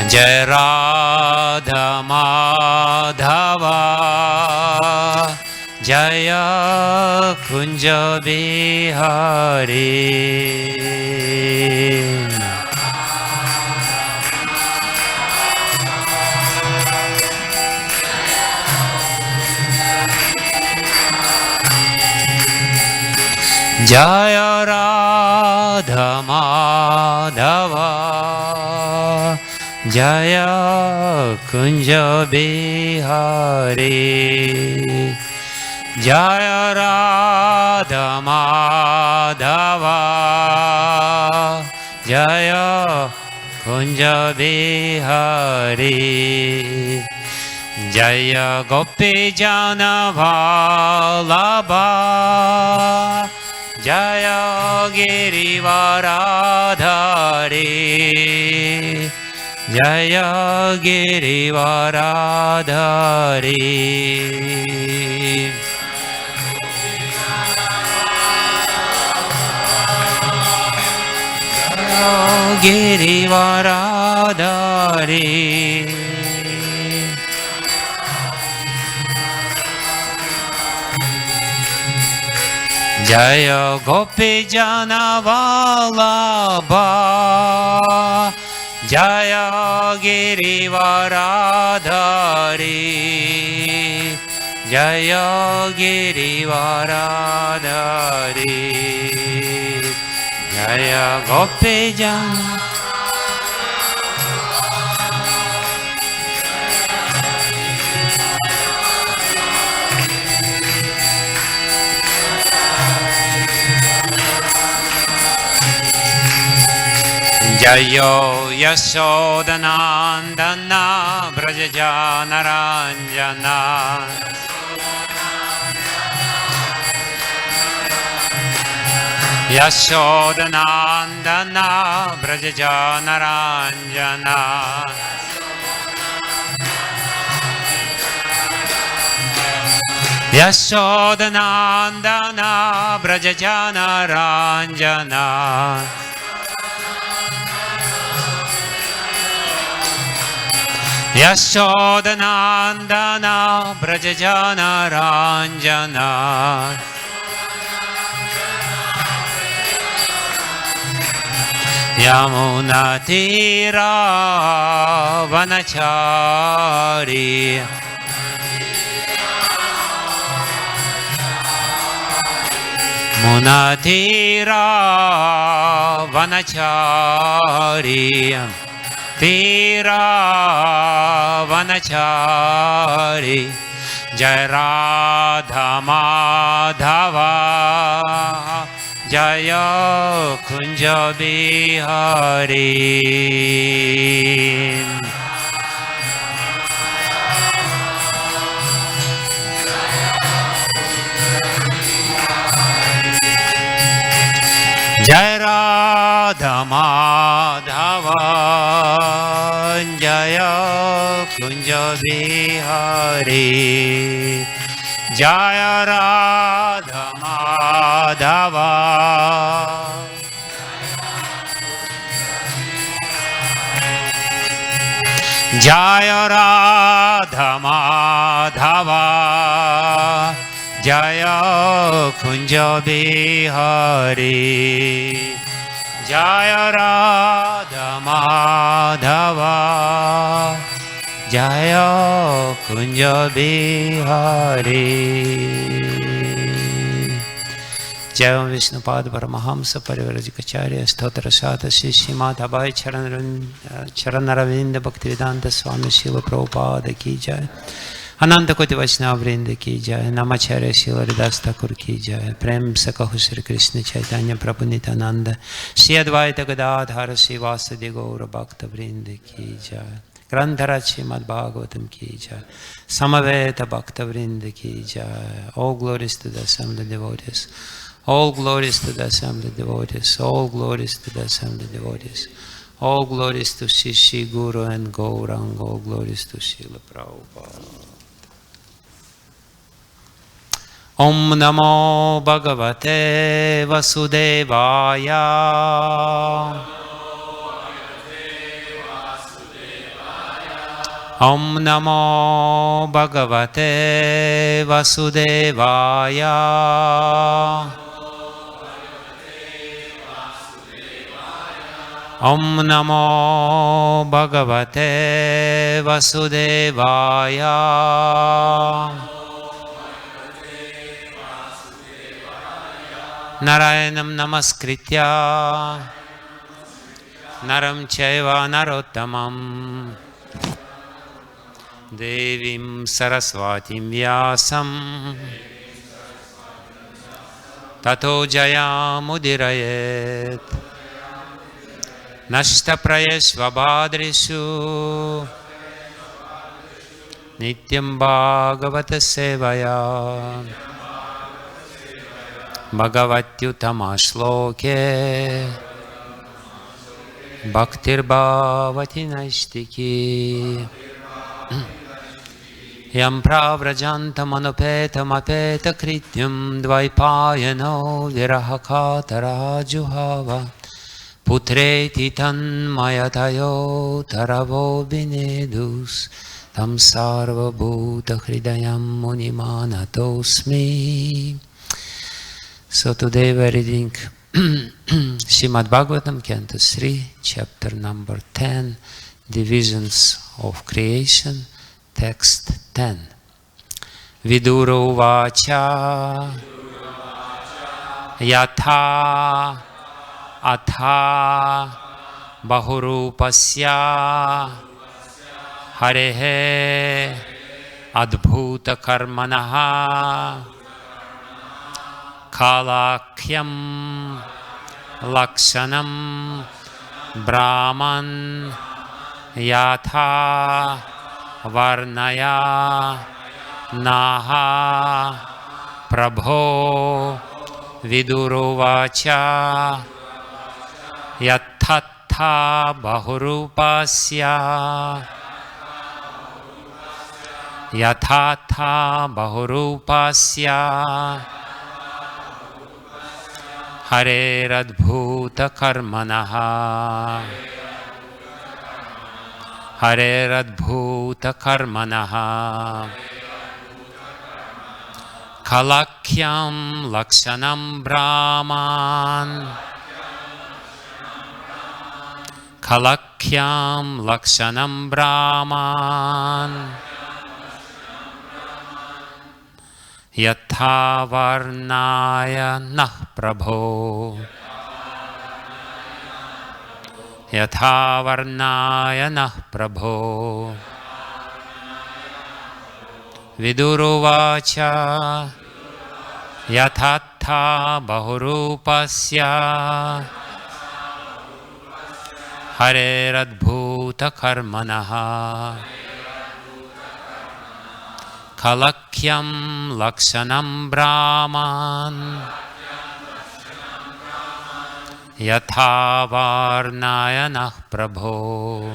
Jai Radha Madhava Jaya Kunja Bihari. Jaya Radha Madhava Jaya Kunja Bihari. Jaya Radha Madhava Jaya Kunja Bihari. Jaya Gopi Jana Vallabha Jaya Girivaradhari. Jaya Girivaradhari. Jaya Girivaradhari. Jaya Gopi Jana Vallabha Jaya Girivaradhari. Jaya Girivaradhari. Jaya Gopi Jana Jayo Yashodanandana Brajajana Ranjana. Yashodanandana Brajajana Ranjana. Yashodanandana Brajajana Ranjana. Yashodanandana Brajajana Ranjana. Yamuna Tira Vanachari. Munatira Vanachari. Tira Vanachari. Jai Radha Madhava Jaya Kunja Bihari. Jai Radha Madhava Jaya Kunja Bihari. Jaya Radha Madhava Jaya Radha Madhava Jaya Kunja Bihari. Jaya Radha Madhava Jaya Kunja Bihari. Jai Vishnupad Paramahamsa Parivrajikacharya Stotra Sata Shri Madhabai Charanaravinda Bhaktivedanta Swami Srila Prabhupada Ki Jai. Ananta Koti Vaishnava Vrinda Ki Jai. Namacharya Srila Haridas Thakur Ki Jai. Prem Sakahu Sri Krishna Chaitanya Prabhu Nityananda Sri Advaita Gadadhara Sri Vasadi Gaura Bhakta Vrinda Ki Jai. Grandhara Srimad Bhagavatam Ki Jai. Samaveta Bhakta Vrinda Ki Jai. All glories to the assembled devotees. All glories to the assembled devotees. All glories to the assembled devotees. All glories to Sri Guru and Gaurang. All glories to Srila Prabhupada. Om Namo Bhagavate Vasudevaya. Om Namo Bhagavate Vasudevaya. Om Namo Bhagavate Vasudevaya. Narayanam Namaskritya Naram Chaiva Narottamam Devim Saraswatim Vyasam Tato Jayamudirayet Nashtaprayesvabhadrishu Nityam Bhagavata Sevaya Bhagavatyutama Shloke Bhaktir Bhavati Naistiki Yam Pravrajantam Anupetam Apeta Krityam Dvaipayano Virahakatara Juhava Putreti Tanmayatayo Taravo Binedus Tam Sarva Bhuta Hridayam Munimanatosmi. So today we are reading Srimad Bhagavatam, Canto 3, chapter number 10, Divisions of Creation, text 10. Viduro vacha yatha atha bahurupasya harehe adbhuta karmanaha Kalakyam Lakshanam Brahman Yatha Varnaya Naha Prabho Vidurovacha Yathatha Bahurupasya Yathatha Bahurupasya Hare Radbhuta Karmanaha Hare Radbhuta Karmanaha Kalakyam Lakshanam Brahman Kalakyam Lakshanam Brahman Yatha Varnaya Nah Prabho Yatha Varnaya Nah Prabho Vidurovacha Yathatha Bahurupasya Hare Radbhuta Karmanaha Kalakyam Lakshanam Brahman Yatha Varnaya Nah Prabho.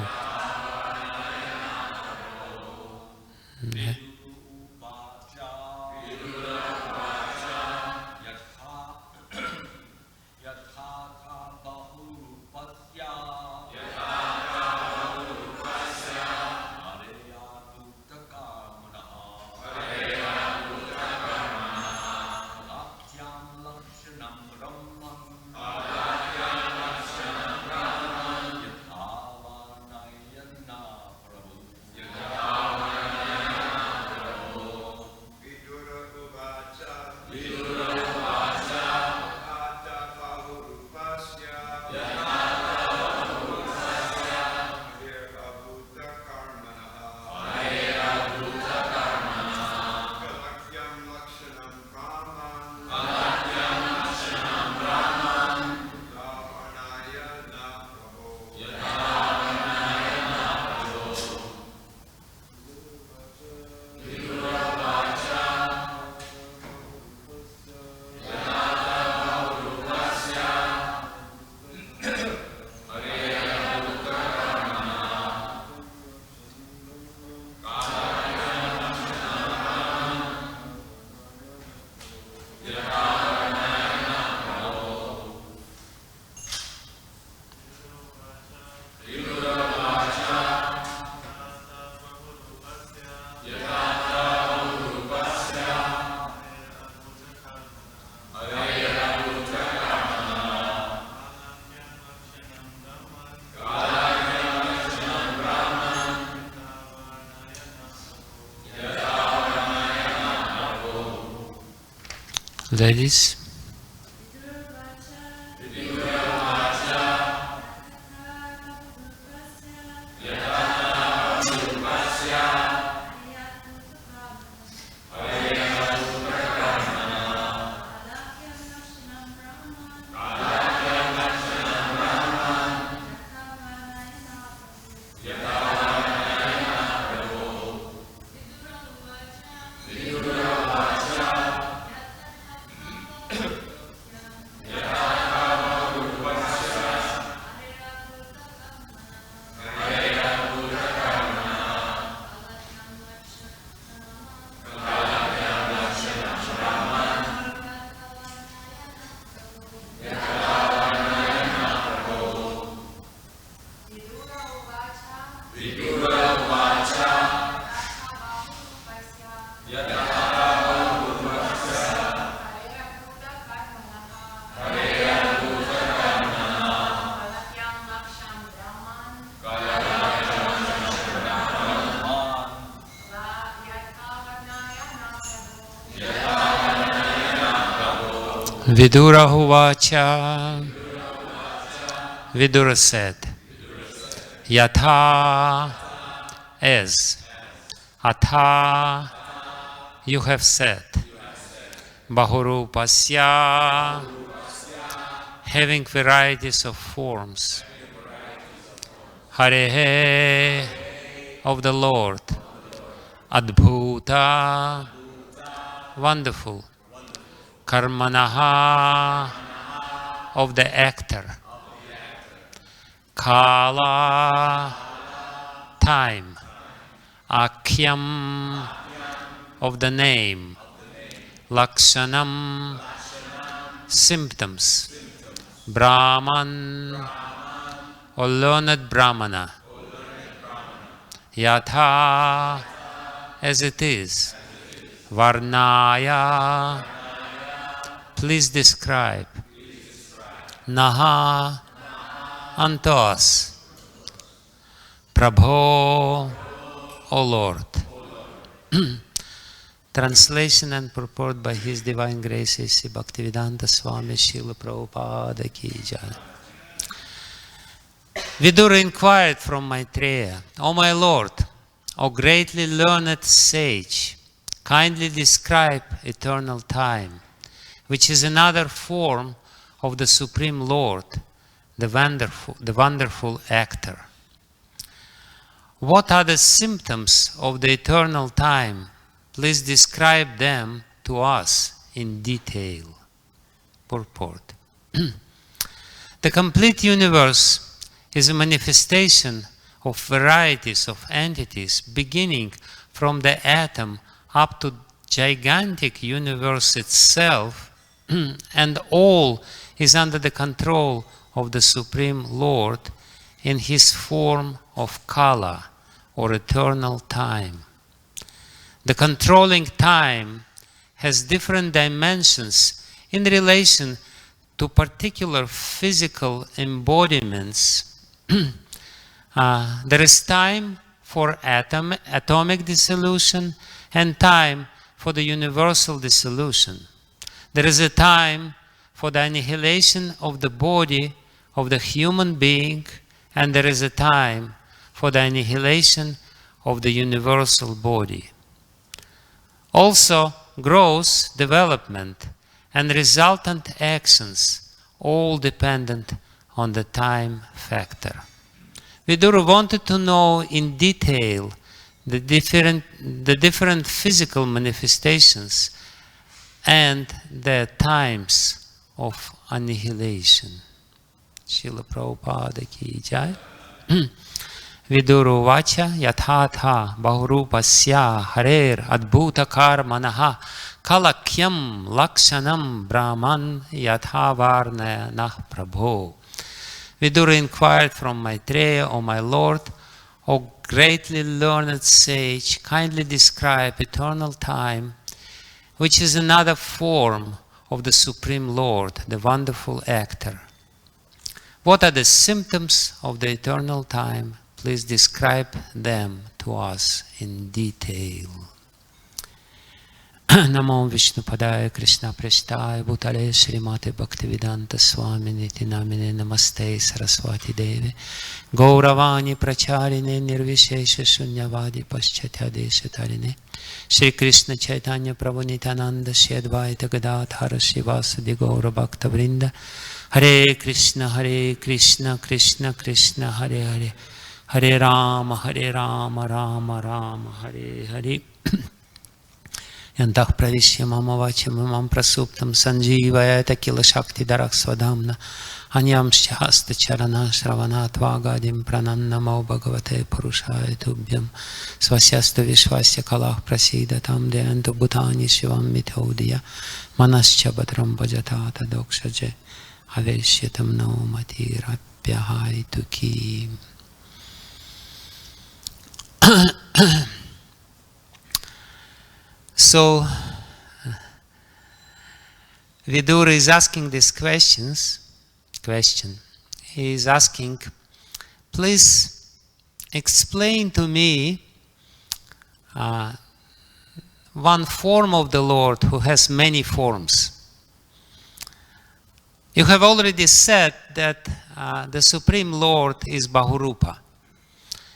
Ladies. Vidura Huvacha. Vidura said, Yatha, as, Atha, you have said, Bahurupasya, having varieties of forms, Harehe, of the Lord, Adbhuta, wonderful, Karmanaha, of the actor, Kala, time, Akyam, of the name, Lakshanam, symptoms, Brahman, or learned Brahmana, Yatha, as it is, Varnaya, please describe, Naha, unto us, Prabho, O Lord. Translation and purport by His Divine Grace A.C. Bhaktivedanta Swami Srila Prabhupada Ki Jai. Vidura inquired from Maitreya, O my Lord, O greatly learned sage, kindly describe eternal time, which is another form of the Supreme Lord, the wonderful actor. What are the symptoms of the eternal time? Please describe them to us in detail. Purport. The complete universe is a manifestation of varieties of entities beginning from the atom up to gigantic universe itself, and all is under the control of the Supreme Lord in His form of Kala, or eternal time. The controlling time has different dimensions in relation to particular physical embodiments. There is time for atomic dissolution and time for the universal dissolution. There is a time for the annihilation of the body of the human being, and there is a time for the annihilation of the universal body. Also, growth, development, and resultant actions, all dependent on the time factor. Vidura wanted to know in detail the different physical manifestations and their times of annihilation. Srila Prabhupada Ki Jai. Viduru Vacha Yathatha Bahurupasya Harer Adbhuta Karmanaha Kalakyam Lakshanam Brahman Yathavarnaya Nah Prabho. Vidura inquired from Maitreya, O my Lord, O greatly learned sage, kindly describe eternal time, which is another form of the Supreme Lord, the wonderful actor. What are the symptoms of the eternal time? Please describe them to us in detail. Namo Vishnu Padaya Krishna Prestaya Bhutale Srimate Bhaktivedanta Swami Niti Namine Namaste Saraswati Devi Gauravani Pracharine Nirvishesha Shunyavadi Paschatya Deshatarine Shri Krishna Chaitanya Prabhu Nityananda Shri Advaita Gadadhara Srivasadi Gaura Bhakta Vrinda Hare Krishna Krishna Krishna Hare Hare Hare Rama Rama Rama Hare Hare Yantah pravishya mama vacham imam prasuptam sanjeevayata kila shakti darak svadhamna anyamscha hasta charana shravanat vagadim pranannamo bhagavate purushaya tubhyam svasyasta vishvasya kalah prasidatam deyantu bhutani shivam mithodya manascha badram bhajatata dokshaje aveshyatam no matirapyahai tuki. So, Vidura is asking this question. He is asking, please explain to me one form of the Lord who has many forms. You have already said that the Supreme Lord is Bahurupa.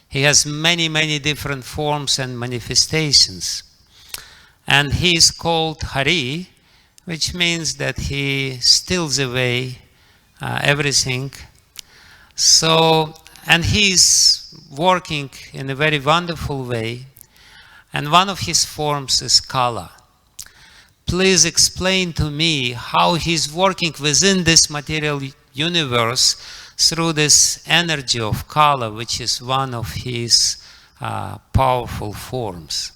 He has many different forms and manifestations. And he is called Hari, which means that he steals away everything. So, and he is working in a very wonderful way. And one of his forms is Kala. Please explain to me how he is working within this material universe through this energy of Kala, which is one of his powerful forms.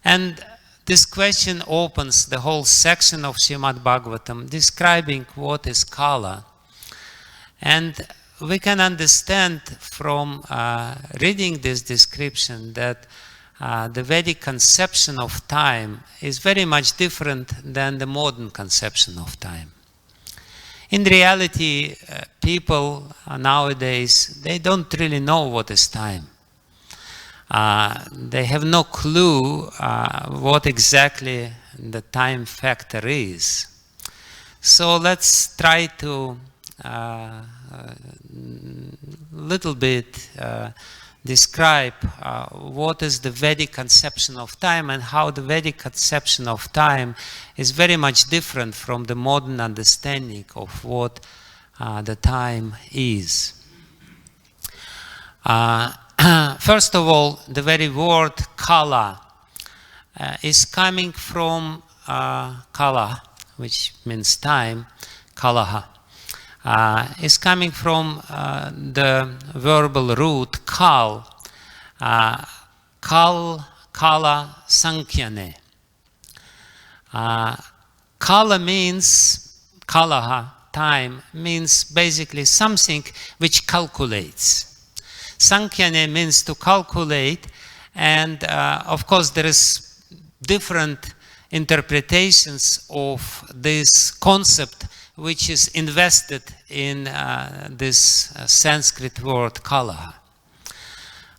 And this question opens the whole section of Srimad Bhagavatam describing what is Kala. And we can understand from reading this description that the Vedic conception of time is very much different than the modern conception of time. In reality, people nowadays, they don't really know what is time. They have no clue what exactly the time factor is. So let's try to little bit describe what is the Vedic conception of time and how the Vedic conception of time is very much different from the modern understanding of what the time is. First of all, the very word Kala is coming from Kala, which means time, Kalaha, is coming from the verbal root Kal, Kala Sankyane. Kala means, Kalaha, time, means basically something which calculates. Sankyane means to calculate, and of course there is different interpretations of this concept which is invested in this Sanskrit word Kalaha.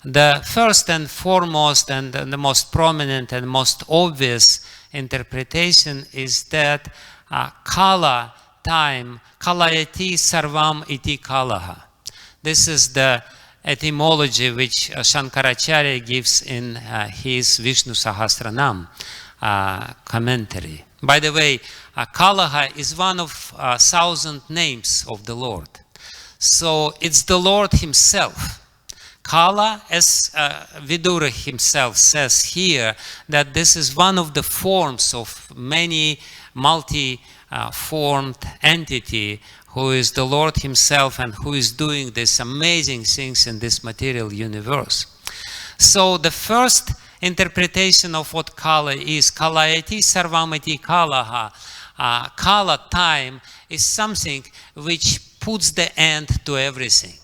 The first and foremost and the most prominent and most obvious interpretation is that Kala, time, Kalayati Sarvam iti Kalaha. This is the etymology which Shankaracharya gives in his Vishnu Sahasranam commentary. By the way, Kalaha is one of 1,000 names of the Lord. So it's the Lord himself. Kala, as Vidura himself says here, that this is one of the forms of many multi-formed entity who is the Lord himself and who is doing these amazing things in this material universe. So the first interpretation of what Kala is, Kalayati Sarvamati Kalaha, Kala, time, is something which puts the end to everything,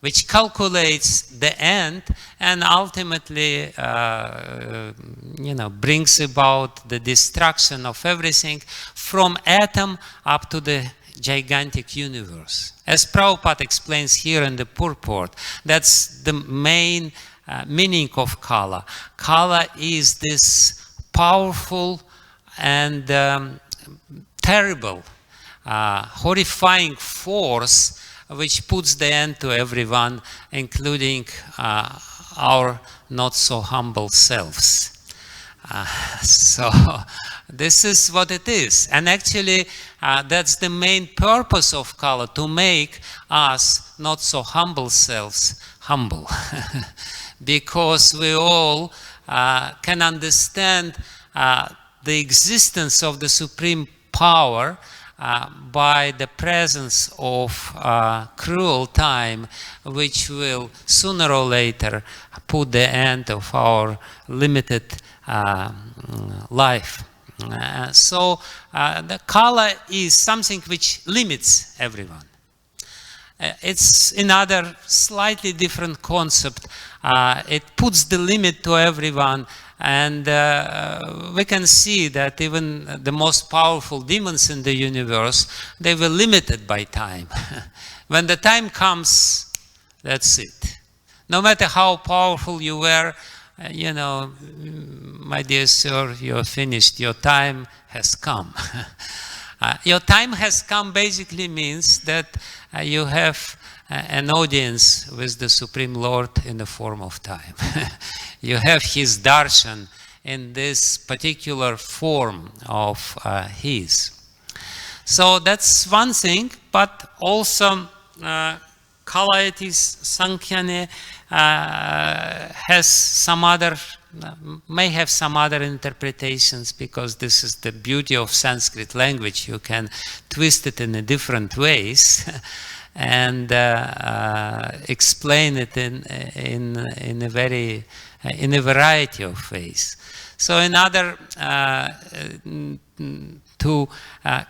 which calculates the end and ultimately brings about the destruction of everything from atom up to the gigantic universe. As Prabhupada explains here in the purport, that's the main meaning of Kala. Kala is this powerful and terrible, horrifying force which puts the end to everyone, including our not so humble selves. So this is what it is. And actually, that's the main purpose of Kala, to make us not so humble selves humble. Because we all can understand the existence of the supreme power by the presence of cruel time, which will sooner or later put the end of our limited life. So the Kala is something which limits everyone. It's another slightly different concept. It puts the limit to everyone, and we can see that even the most powerful demons in the universe, they were limited by time. When the time comes, that's it. No matter how powerful you were, you know, my dear sir, you're finished. Your time has come. Your time has come basically means that you have an audience with the Supreme Lord in the form of time. You have His darshan in this particular form of His. So that's one thing, but also Kalaitis Sankhyanē has some other, may have some other interpretations, because this is the beauty of Sanskrit language. You can twist it in different ways and explain it in a variety of ways. So another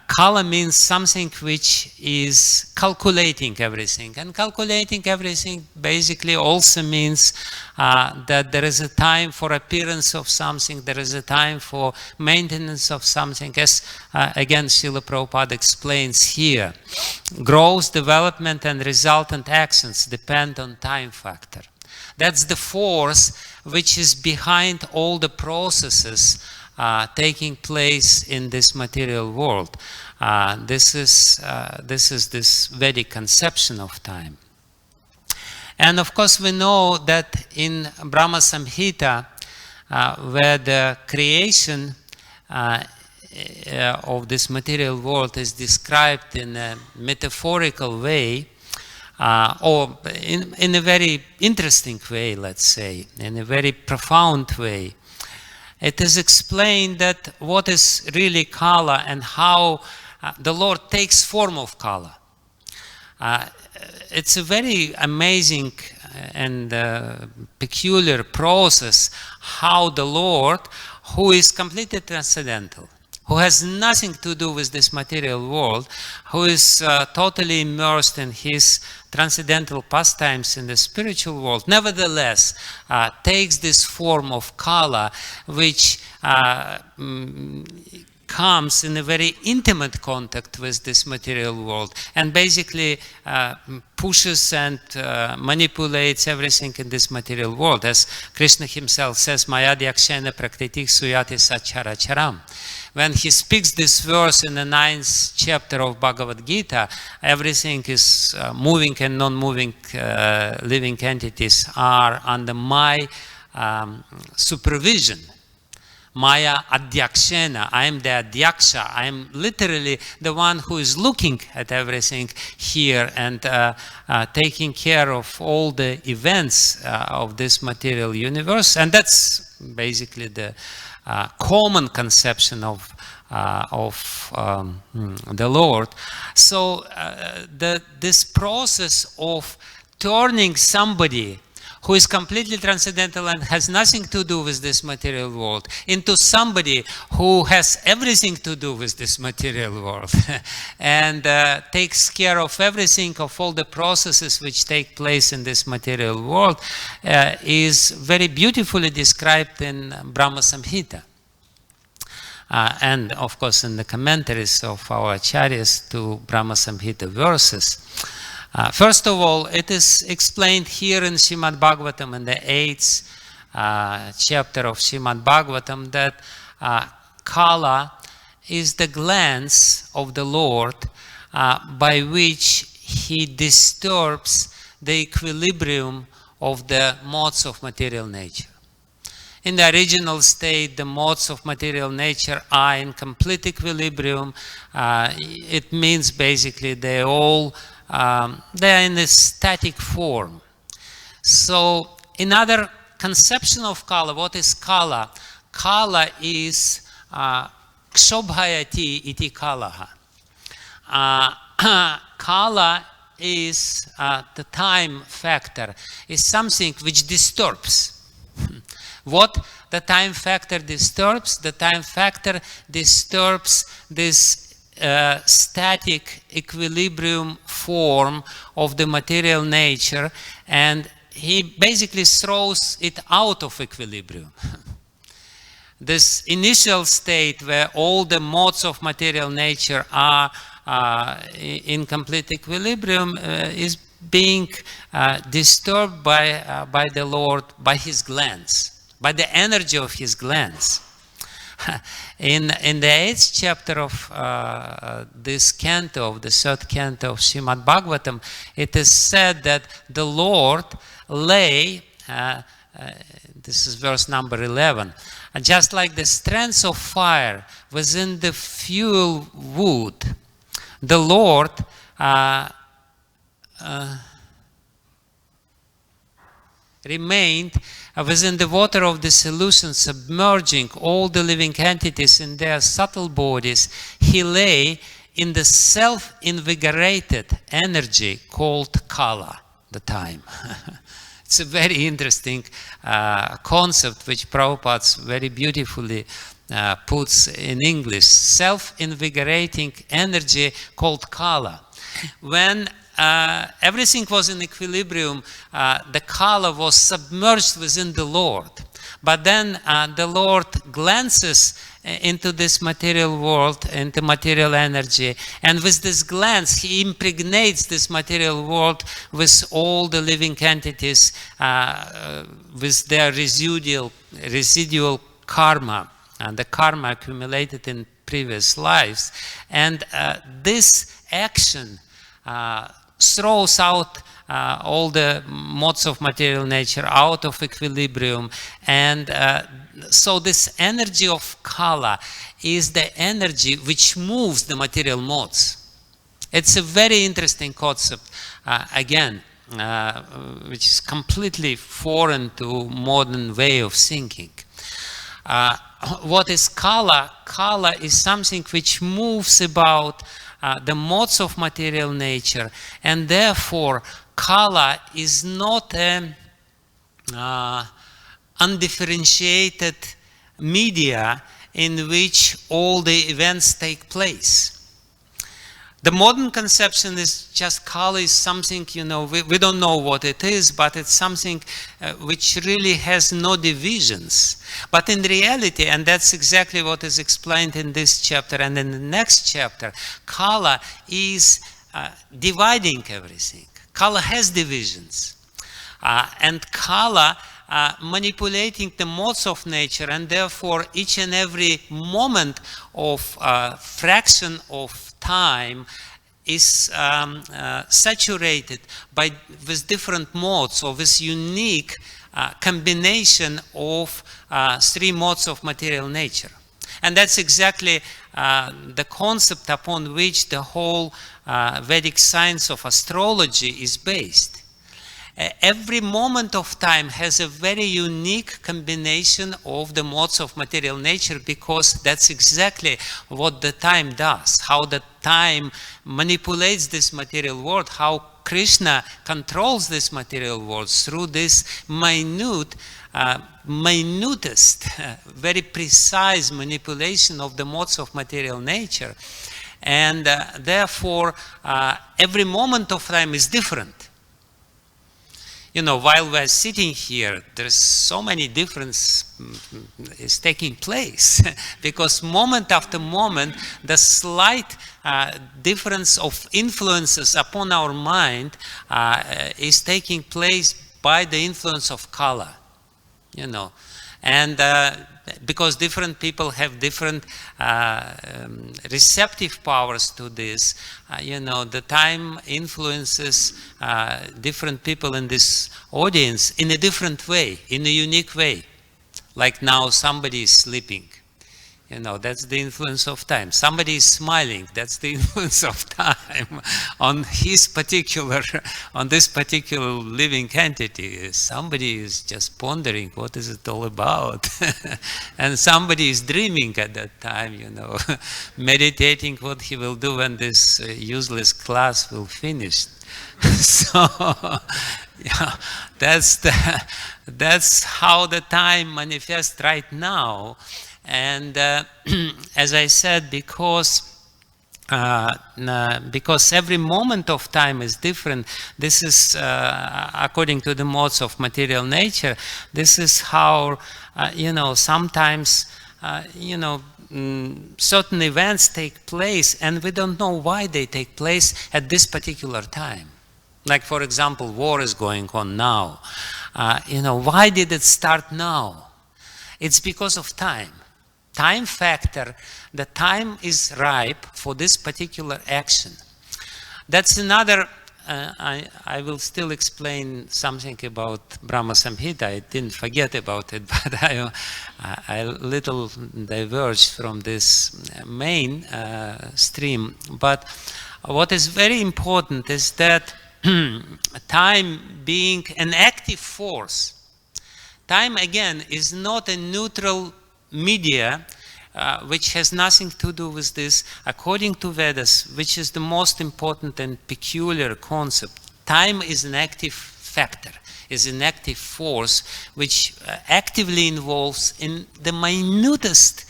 Kala means something which is calculating everything. And calculating everything basically also means that there is a time for appearance of something, there is a time for maintenance of something. As again Srila Prabhupada explains here, growth, development and resultant actions depend on time factor. That's the force which is behind all the processes taking place in this material world. This is this Vedic conception of time. And of course we know that in Brahma Samhita, where the creation of this material world is described in a metaphorical way, or in a very interesting way, let's say, in a very profound way. It is explained that what is really Kala and how the Lord takes form of Kala. It's a very amazing and peculiar process how the Lord, who is completely transcendental, who has nothing to do with this material world, who is totally immersed in his transcendental pastimes in the spiritual world, nevertheless takes this form of Kala, which comes in a very intimate contact with this material world, and basically pushes and manipulates everything in this material world. As Krishna himself says, Mayadhyakshena prakritik suyati sachara charam. When he speaks this verse in the 9th chapter of Bhagavad Gita, everything is moving and non-moving living entities are under my supervision. Maya Adhyakshena, I am the Adhyaksha, I am literally the one who is looking at everything here and taking care of all the events of this material universe. And that's basically the common conception of the Lord. So this process of turning somebody who is completely transcendental and has nothing to do with this material world into somebody who has everything to do with this material world and takes care of everything, of all the processes which take place in this material world, is very beautifully described in Brahma Samhita. And of course in the commentaries of our acharyas to Brahma Samhita verses. First of all, it is explained here in Srimad Bhagavatam, in the 8th chapter of Srimad Bhagavatam, that Kala is the glance of the Lord by which he disturbs the equilibrium of the modes of material nature. In the original state, the modes of material nature are in complete equilibrium. It means basically they are in a static form. So, in other conception of Kala, what is Kala? Kala is Kshobhayati iti Kalaha. Kala is the time factor, is something which disturbs. What the time factor disturbs? The time factor disturbs this static equilibrium form of the material nature, and he basically throws it out of equilibrium. This initial state where all the modes of material nature are in complete equilibrium is being disturbed by the Lord, by his glance, by the energy of his glance. In the 8th chapter of this canto, of the 3rd canto of Srimad Bhagavatam, it is said that the Lord lay, this is verse number 11, just like the strands of fire within the fuel wood, the Lord remained within the water of the solution, submerging all the living entities in their subtle bodies. He lay in the self-invigorated energy called Kala, the time. It's a very interesting concept which Prabhupada very beautifully puts in English. Self-invigorating energy called Kala. When everything was in equilibrium, the Kala was submerged within the Lord. But then the Lord glances into this material world, into material energy, and with this glance he impregnates this material world with all the living entities, with their residual karma, and the karma accumulated in previous lives. And this action throws out all the modes of material nature out of equilibrium, and so this energy of Kala is the energy which moves the material modes. It's a very interesting concept, again, which is completely foreign to modern way of thinking. What is Kala? Kala is something which moves about the modes of material nature, and therefore Kala is not an undifferentiated media in which all the events take place. The modern conception is just Kala is something, you know, we don't know what it is, but it's something which really has no divisions. But in reality, and that's exactly what is explained in this chapter and in the next chapter, Kala is dividing everything. Kala has divisions. And Kala manipulating the modes of nature, and therefore each and every moment of fraction of time is saturated with different modes, or with unique combination of 3 modes of material nature. And that's exactly the concept upon which the whole Vedic science of astrology is based. Every moment of time has a very unique combination of the modes of material nature, because that's exactly what the time does, how the time manipulates this material world, how Krishna controls this material world through this minutest, very precise manipulation of the modes of material nature. And therefore, every moment of time is different. while we're sitting here, there's so many difference is taking place because moment after moment, the slight difference of influences upon our mind is taking place by the influence of color, and because different people have different receptive powers to this, the time influences different people in this audience in a different way, in a unique way. Like now somebody is sleeping. That's the influence of time. Somebody is smiling. That's the influence of time on this particular living entity. Somebody is just pondering what is it all about, and somebody is dreaming at that time. Meditating what he will do when this useless class will finish. So, yeah, that's how the time manifests right now. And as I said, because every moment of time is different, this is, according to the modes of material nature, this is how, sometimes, certain events take place and we don't know why they take place at this particular time. Like, for example, war is going on now. Why did it start now? It's because of time. Time factor, the time is ripe for this particular action. That's another, I will still explain something about Brahma Samhita. I didn't forget about it, but I little diverged from this main stream. But what is very important is that time being an active force. Time, again, is not a neutral media which has nothing to do with this. According to Vedas, which is the most important and peculiar concept, time is an active factor, is an active force which actively involves in the minutest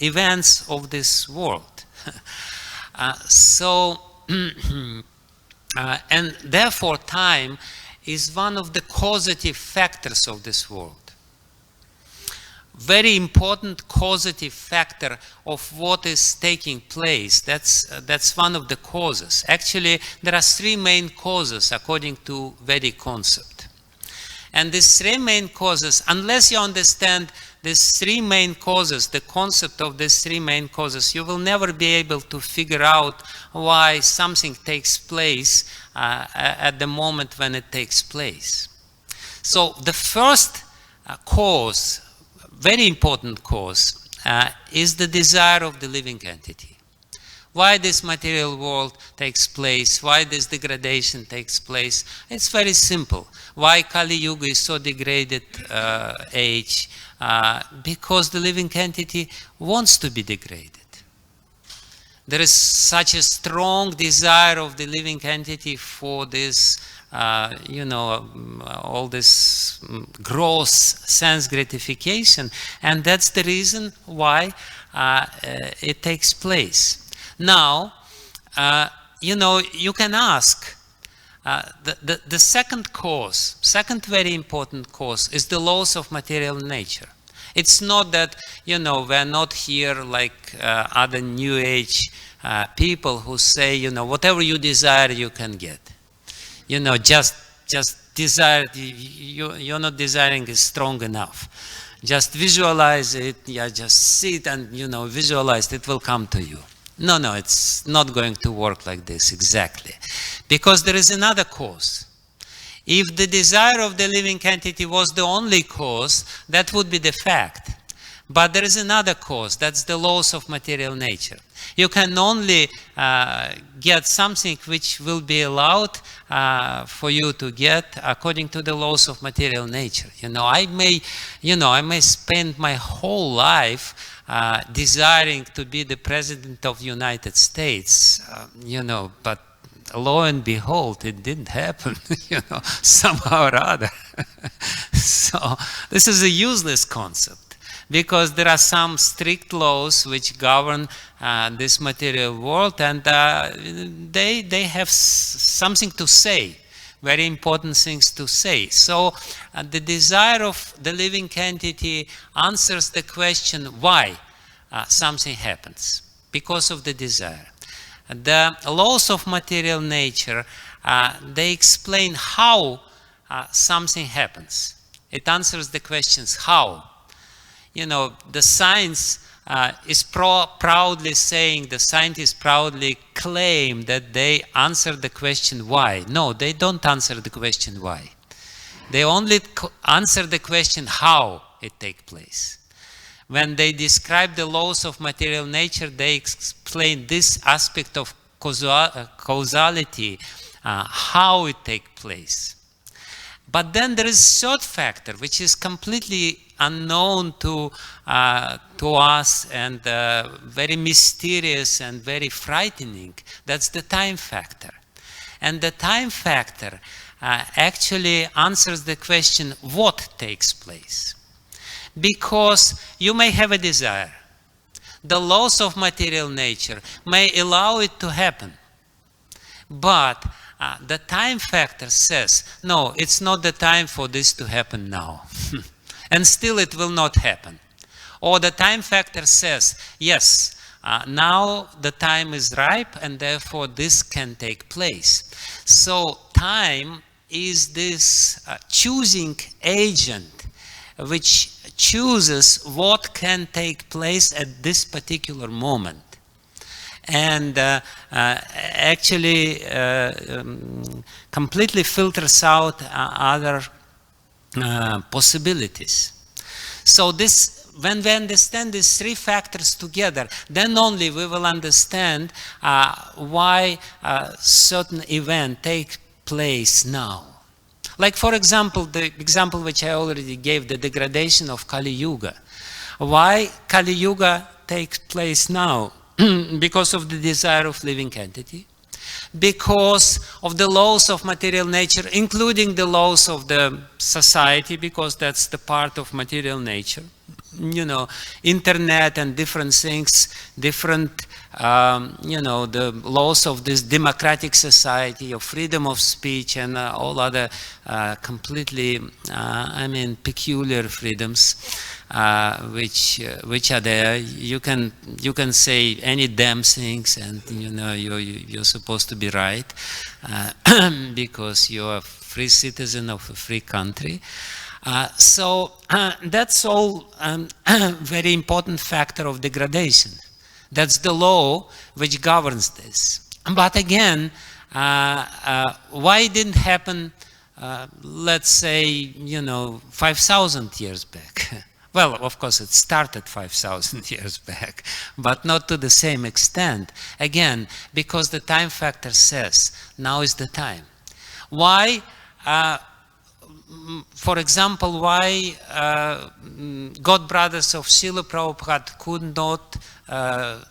events of this world. And therefore time is one of the causative factors of this world. Very important causative factor of what is taking place. That's one of the causes. Actually, there are three main causes according to Vedic concept. And these three main causes, unless you understand these three main causes, the concept of these three main causes, you will never be able to figure out why something takes place at the moment when it takes place. So the first cause, very important cause, is the desire of the living entity. Why this material world takes place, why this degradation takes place, it's very simple. Why Kali Yuga is so degraded age? Because the living entity wants to be degraded. There is such a strong desire of the living entity for this, all this gross sense gratification, and that's the reason why it takes place. Now, you can ask, the second cause, second very important cause, is the laws of material nature. It's not that, we're not here like other New Age people who say, whatever you desire, you can get. Just desire, you're not desiring is strong enough. Just visualize it, just sit and, visualize it will come to you. No, it's not going to work like this exactly. Because there is another cause. If the desire of the living entity was the only cause, that would be the fact. But there is another cause, that's the laws of material nature. You can only get something which will be allowed for you to get according to the laws of material nature. I may spend my whole life desiring to be the president of the United States, but lo and behold, it didn't happen, somehow or other. So this is a useless concept, because there are some strict laws which govern this material world, and they have something to say very important things to say. So the desire of the living entity answers the question why something happens, because of the desire. The laws of material nature, they explain how something happens. It answers the questions how. You know, the science is proudly saying, the scientists proudly claim that they answer the question why. No, they don't answer the question why. They only answer the question how it takes place. When they describe the laws of material nature, they explain this aspect of causality, how it takes place. But then there is a third factor, which is completely unknown to us and very mysterious and very frightening. That's the time factor. And the time factor actually answers the question, what takes place? Because you may have a desire. The laws of material nature may allow it to happen. But the time factor says, no, it's not the time for this to happen now. And still it will not happen. Or the time factor says, yes, now the time is ripe and therefore this can take place. So time is this choosing agent which chooses what can take place at this particular moment. And actually completely filters out other possibilities. So this, when we understand these three factors together, then only we will understand why certain event take place now. Like for example, the example which I already gave, the degradation of Kali Yuga. Why Kali Yuga takes place now? Because of the desire of living entity, because of the laws of material nature, including the laws of the society, because that's the part of material nature. You know, internet and different things, different, you know, the laws of this democratic society, of freedom of speech and all other completely, I mean, peculiar freedoms. Which are there. You can say any damn things, and you know you're supposed to be right because you're a free citizen of a free country. So that's all very important factor of degradation. That's the law which governs this. But again, why it didn't happen? Let's say 5,000 years back. Well, of course, it started 5,000 years back, but not to the same extent. Again, because the time factor says, now is the time. Why, for example, why God Brothers of Srila Prabhupada could not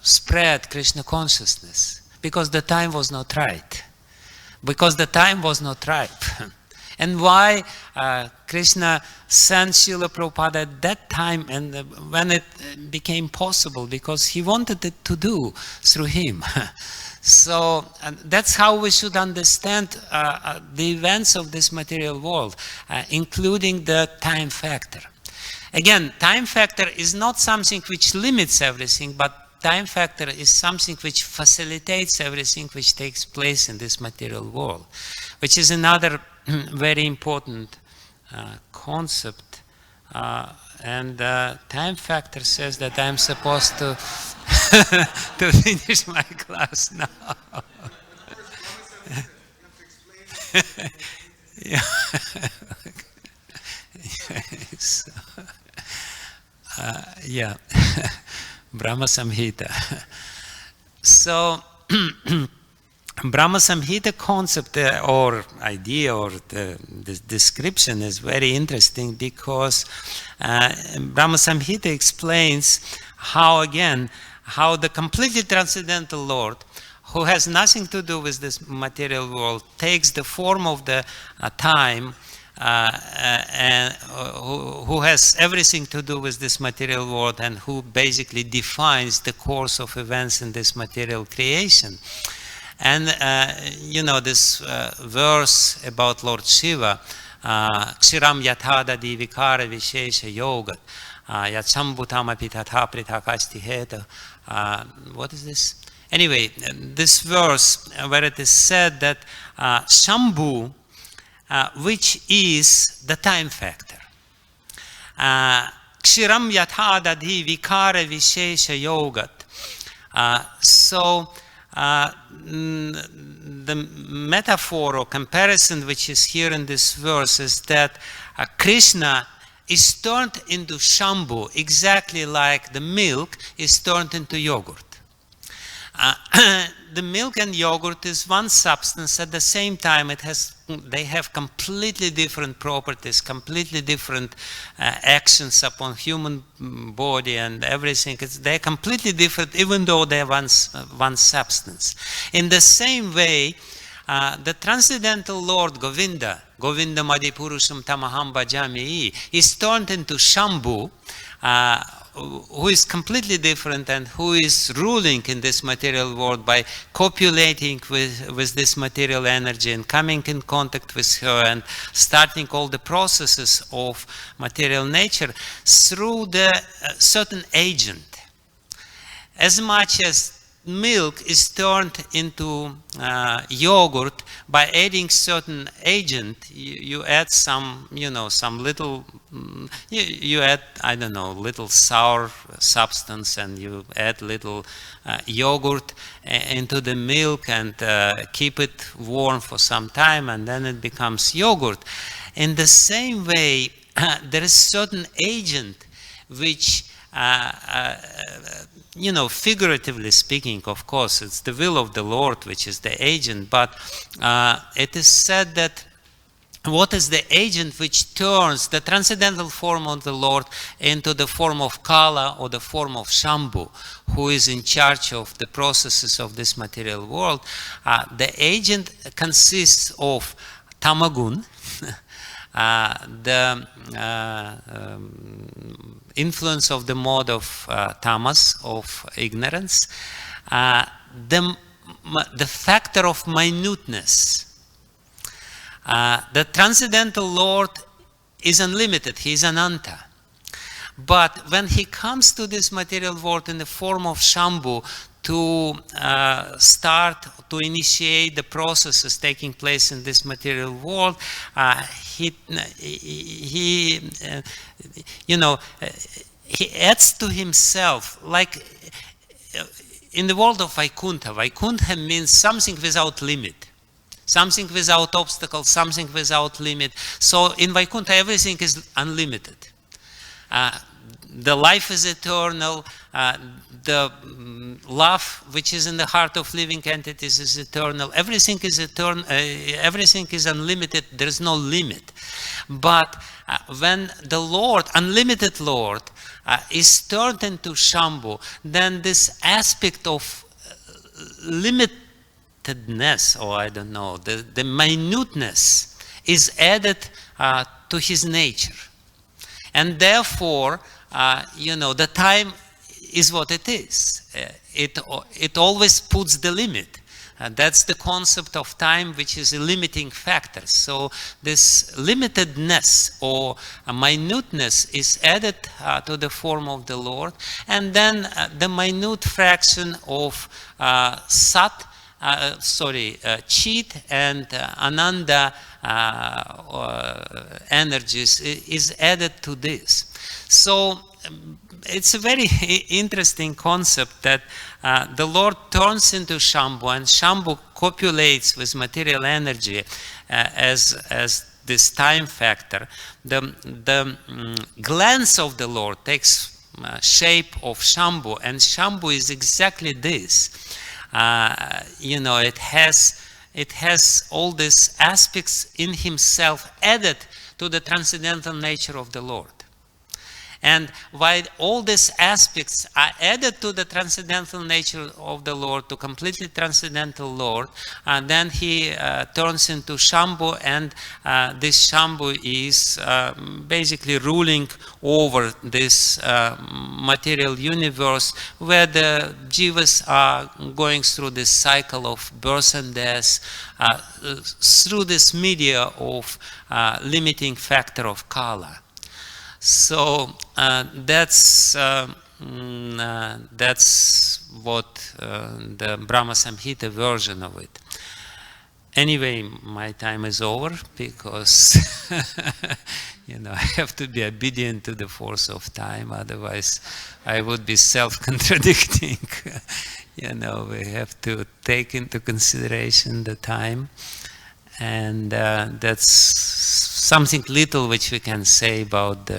spread Krishna consciousness? Because the time was not right. Because the time was not ripe. And why Krishna sent Srila Prabhupada at that time and when it became possible, because he wanted it to do through him. So that's how we should understand the events of this material world, including the time factor. Again, time factor is not something which limits everything, but time factor is something which facilitates everything which takes place in this material world, which is another very important concept. And time factor says that I'm supposed to to finish my class now. Yeah. So, yeah. Brahma Samhita. So Brahma Samhita concept or idea or the description is very interesting because Brahma Samhita explains how the completely transcendental Lord, who has nothing to do with this material world, takes the form of the time and who has everything to do with this material world and who basically defines the course of events in this material creation. And you know this verse about Lord Shiva, Kshiram yathada divikara vishesha yogat, yatsambhutamapi tatha prithakasti heta. What is this? Anyway, this verse where it is said that Shambhu, which is the time factor. Kshiram yathada divikara vishesha yogat. So the metaphor or comparison which is here in this verse is that Krishna is turned into Shambhu exactly like the milk is turned into yogurt. The milk and yogurt is one substance. At the same time, they have completely different properties, completely different actions upon human body and everything. They're completely different, even though they're one substance. In the same way, the transcendental Lord Govinda, Govinda Madipurusham Tamaham Bhajami, is turned into Shambhu, who is completely different and who is ruling in this material world by copulating with this material energy and coming in contact with her and starting all the processes of material nature through the certain agent. As much as milk is turned into yogurt by adding certain agent, you add some, some little, you add, I don't know, little sour substance, and you add little yogurt into the milk and keep it warm for some time, and then it becomes yogurt. In the same way, there is certain agent which figuratively speaking, of course, it's the will of the Lord which is the agent, but it is said that what is the agent which turns the transcendental form of the Lord into the form of Kala or the form of Shambhu, who is in charge of the processes of this material world? The agent consists of Tamagun, the influence of the mode of tamas, of ignorance, the factor of minuteness. The transcendental Lord is unlimited, he is Ananta. But when he comes to this material world in the form of Shambhu to start to initiate the processes taking place in this material world, he adds to himself, like in the world of Vaikuntha. Vaikuntha means something without limit, something without obstacles, something without limit. So in Vaikuntha everything is unlimited. The life is eternal, the love which is in the heart of living entities is eternal, everything is eternal, everything is unlimited, there is no limit. But when the Lord, unlimited Lord, is turned into Shambhu, then this aspect of limitedness, or I don't know, the minuteness is added to his nature. And therefore, the time is what it is. It always puts the limit. That's the concept of time, which is a limiting factor. So this limitedness or minuteness is added to the form of the Lord. And then the minute fraction of Chit and Ananda energies is added to this. So it's a very interesting concept that the Lord turns into Shambhu, and Shambhu copulates with material energy as this time factor. The glance of the Lord takes shape of Shambhu, and Shambhu is exactly this. It has all these aspects in himself added to the transcendental nature of the Lord. And while all these aspects are added to the transcendental nature of the Lord, to completely transcendental Lord, then he turns into Shambhu, and this Shambhu is basically ruling over this material universe, where the jivas are going through this cycle of birth and death, through this media of limiting factor of kala. So that's what the Brahma Samhita version of it. Anyway, my time is over, because you know, I have to be obedient to the force of time, otherwise I would be self-contradicting. You know, we have to take into consideration the time, and that's something little which we can say about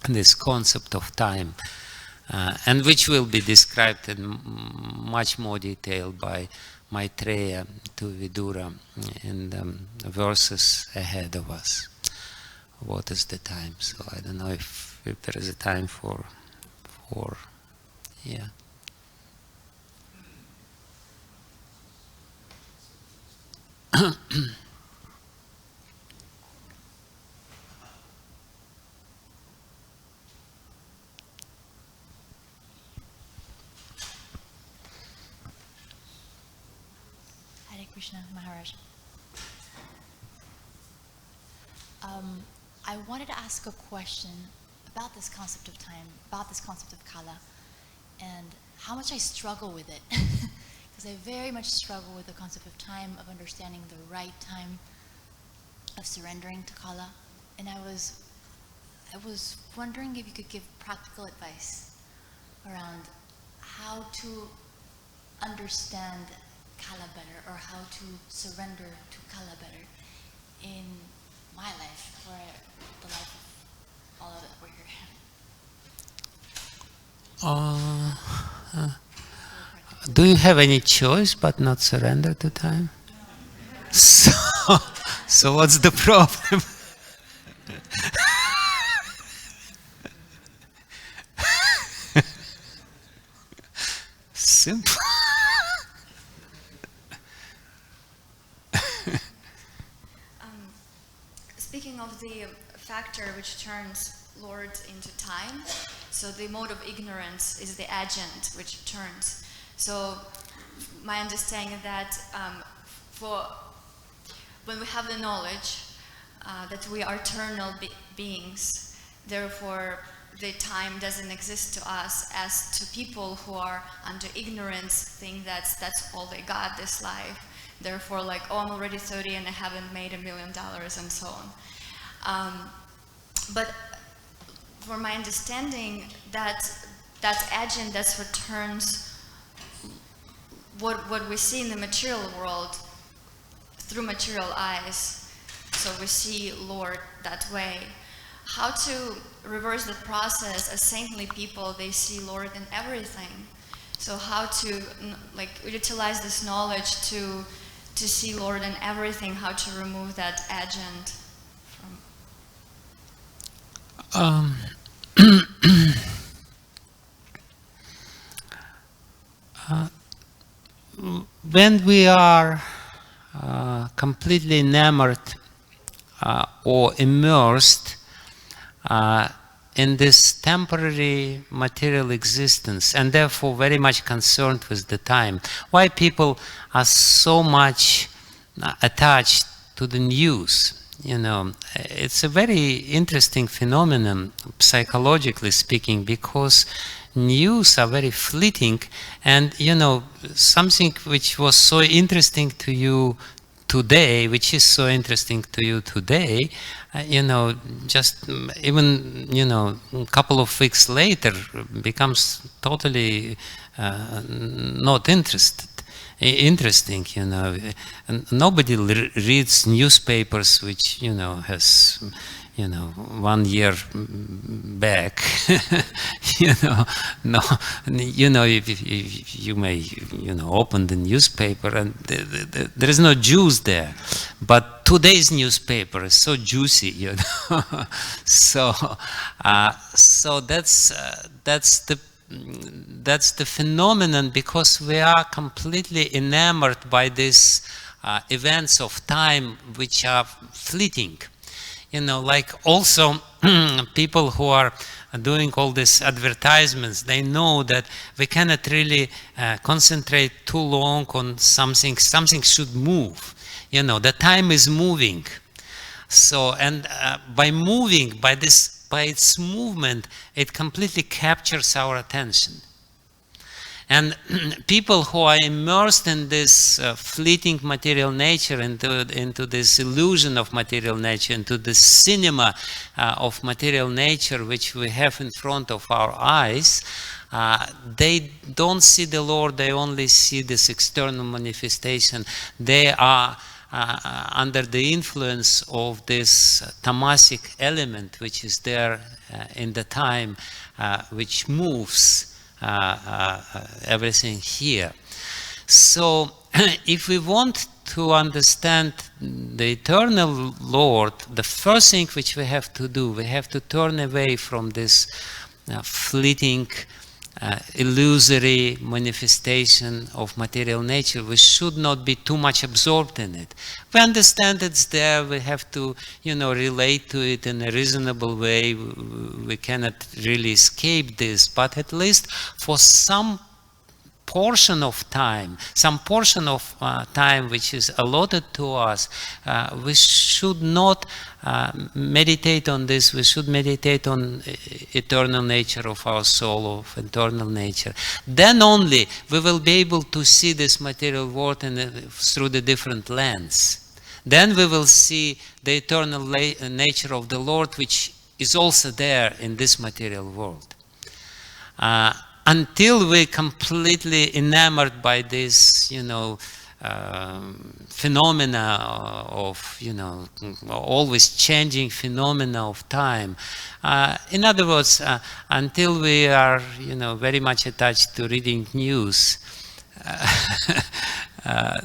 this concept of time, and which will be described in much more detail by Maitreya to Vidura in the verses ahead of us. What is the time? So I don't know if there is a time for yeah. Hare Krishna, Maharaj. I wanted to ask a question about this concept of time, about this concept of kala, and how much I struggle with it. Because I very much struggle with the concept of time, of understanding the right time of surrendering to kala. And I was wondering if you could give practical advice around how to understand kala better, or how to surrender to kala better in my life, or the life of all of it we're here. Do you have any choice but not surrender to time? So what's the problem? Simple. Speaking of the factor which turns Lord into time, so the mode of ignorance is the agent which turns. So my understanding is that for when we have the knowledge that we are eternal beings, therefore the time doesn't exist to us, as to people who are under ignorance think that's all they got this life. Therefore, like, oh, I'm already 30 and I haven't made $1 million, and so on. But for my understanding, that agent, that's what turns what we see in the material world through material eyes. So we see Lord that way. How to reverse the process? As saintly people, they see Lord in everything. So how to like utilize this knowledge to see Lord in everything? How to remove that agent from? When we are completely enamored or immersed in this temporary material existence, and therefore very much concerned with the time, why people are so much attached to the news? You know, it's a very interesting phenomenon, psychologically speaking, because news are very fleeting, and you know, something which was so interesting to you today, which is so interesting to you today, you know, just even, you know, a couple of weeks later becomes totally not interesting, you know. And nobody reads newspapers which, you know, has, you know, 1 year back. You know, no, you know, if you may, you know, open the newspaper and there is no Jews there, but today's newspaper is so juicy, you know. So that's the phenomenon, because we are completely enamored by these events of time which are fleeting. You know, like also people who are doing all these advertisements, they know that we cannot really concentrate too long on something. Something should move. You know, the time is moving. So, and by moving, by its movement, it completely captures our attention. And people who are immersed in this fleeting material nature, into this illusion of material nature, into the cinema of material nature which we have in front of our eyes, they don't see the Lord, they only see this external manifestation. They are under the influence of this tamasic element which is there in the time, which moves everything here. So if we want to understand the eternal Lord, the first thing which we have to do, we have to turn away from this fleeting, illusory manifestation of material nature. We should not be too much absorbed in it. We understand it's there, we have to, you know, relate to it in a reasonable way. We cannot really escape this, but at least for some portion of time, which is allotted to us, we should not meditate on this. We should meditate on eternal nature of our soul, of eternal nature. Then only we will be able to see this material world through the different lens. Then we will see the eternal nature of the Lord, which is also there in this material world. Until we're completely enamored by this, you know, phenomena of, you know, always changing phenomena of time. In other words, until we are, you know, very much attached to reading news,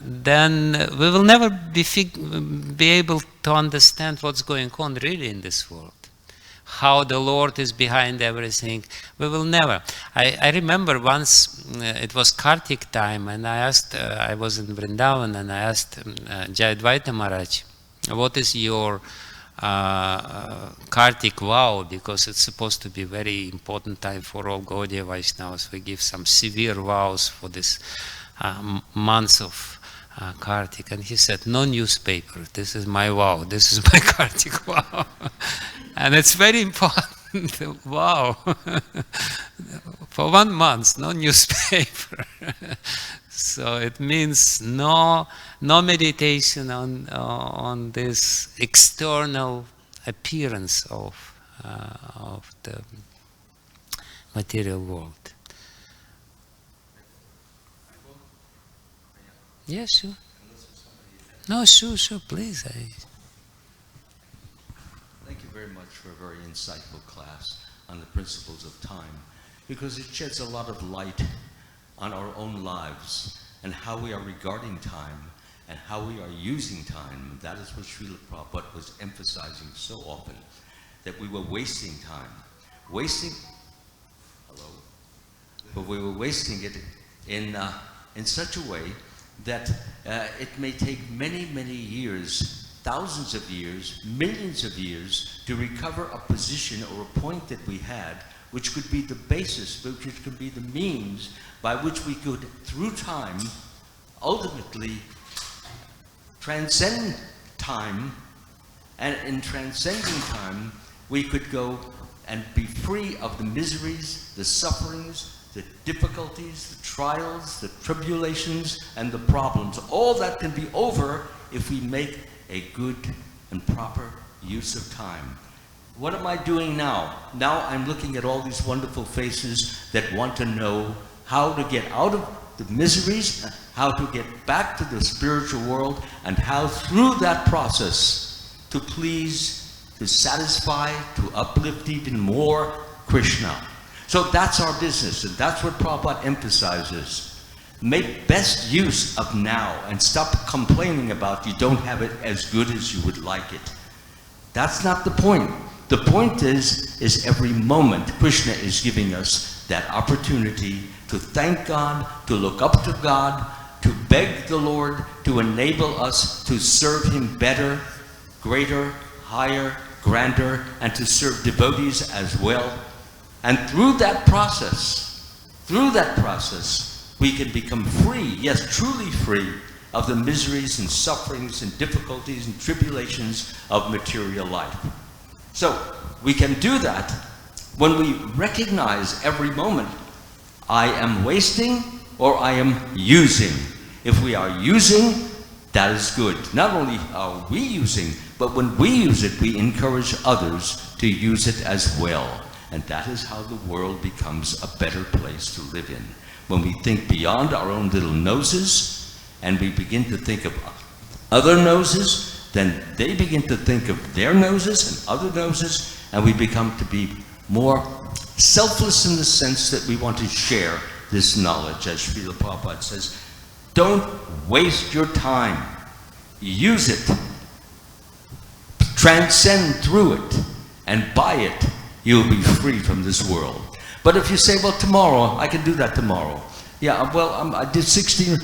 then we will never be able to understand what's going on really in this world. How the Lord is behind everything. We will never. I remember once, it was Kartik time, and I asked, I was in Vrindavan, and I asked Jayadvaita Maharaj, what is your Kartik vow? Because it's supposed to be a very important time for all Gaudiya Vaishnavas. We give some severe vows for this months of Kartik. And he said, no newspaper. This is my vow. This is my Kartik vow. And it's very important. Wow. For 1 month, no newspaper. So it means no meditation on this external appearance of the material world. Yes, sure. No, sure, please. Thank you very much for a very insightful class on the principles of time, because it sheds a lot of light on our own lives and how we are regarding time and how we are using time. That is what Srila Prabhupada was emphasizing so often, that we were wasting time. But we were wasting it in such a way that it may take many, many years, thousands of years, millions of years to recover a position or a point that we had, which could be the basis, which could be the means by which we could, through time, ultimately transcend time. And in transcending time, we could go and be free of the miseries, the sufferings, the difficulties, the trials, the tribulations, and the problems. All that can be over if we make a good and proper use of time. What am I doing now? Now I'm looking at all these wonderful faces that want to know how to get out of the miseries, how to get back to the spiritual world, and how through that process to please, to satisfy, to uplift even more Krishna. So that's our business, and that's what Prabhupada emphasizes. Make best use of now and stop complaining about you don't have it as good as you would like it. That's not the point. The point is every moment Krishna is giving us that opportunity to thank God, to look up to God, to beg the Lord to enable us to serve Him better, greater, higher, grander, and to serve devotees as well. And through that process, we can become free, yes, truly free, of the miseries and sufferings and difficulties and tribulations of material life. So, we can do that when we recognize every moment, I am wasting or I am using. If we are using, that is good. Not only are we using, but when we use it, we encourage others to use it as well. And that is how the world becomes a better place to live in. When we think beyond our own little noses, and we begin to think of other noses, then they begin to think of their noses and other noses, and we become to be more selfless in the sense that we want to share this knowledge. As Srila Prabhupada says, don't waste your time. Use it. Transcend through it. And by it, you'll be free from this world. But if you say, well, tomorrow, I can do that tomorrow. Yeah, well, I did 16,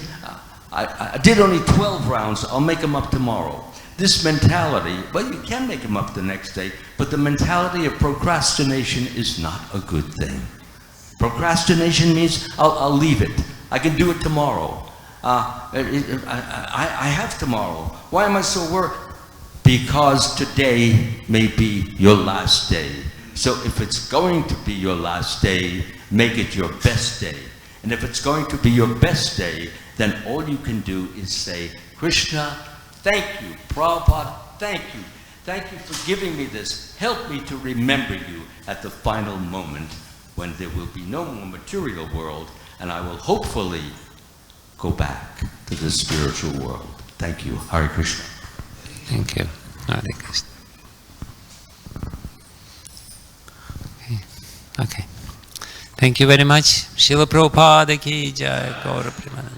I did only 12 rounds, I'll make them up tomorrow. This mentality, well, you can make them up the next day, but the mentality of procrastination is not a good thing. Procrastination means I'll leave it. I can do it tomorrow. I have tomorrow. Why am I so worried? Because today may be your last day. So if it's going to be your last day, make it your best day. And if it's going to be your best day, then all you can do is say, Krishna, thank you. Prabhupada, thank you. Thank you for giving me this. Help me to remember you at the final moment when there will be no more material world, and I will hopefully go back to the spiritual world. Thank you. Hare Krishna. Thank you. Hare Krishna. Okay. Thank you very much. Srila Prabhupada ki jai. Gaura Premanand.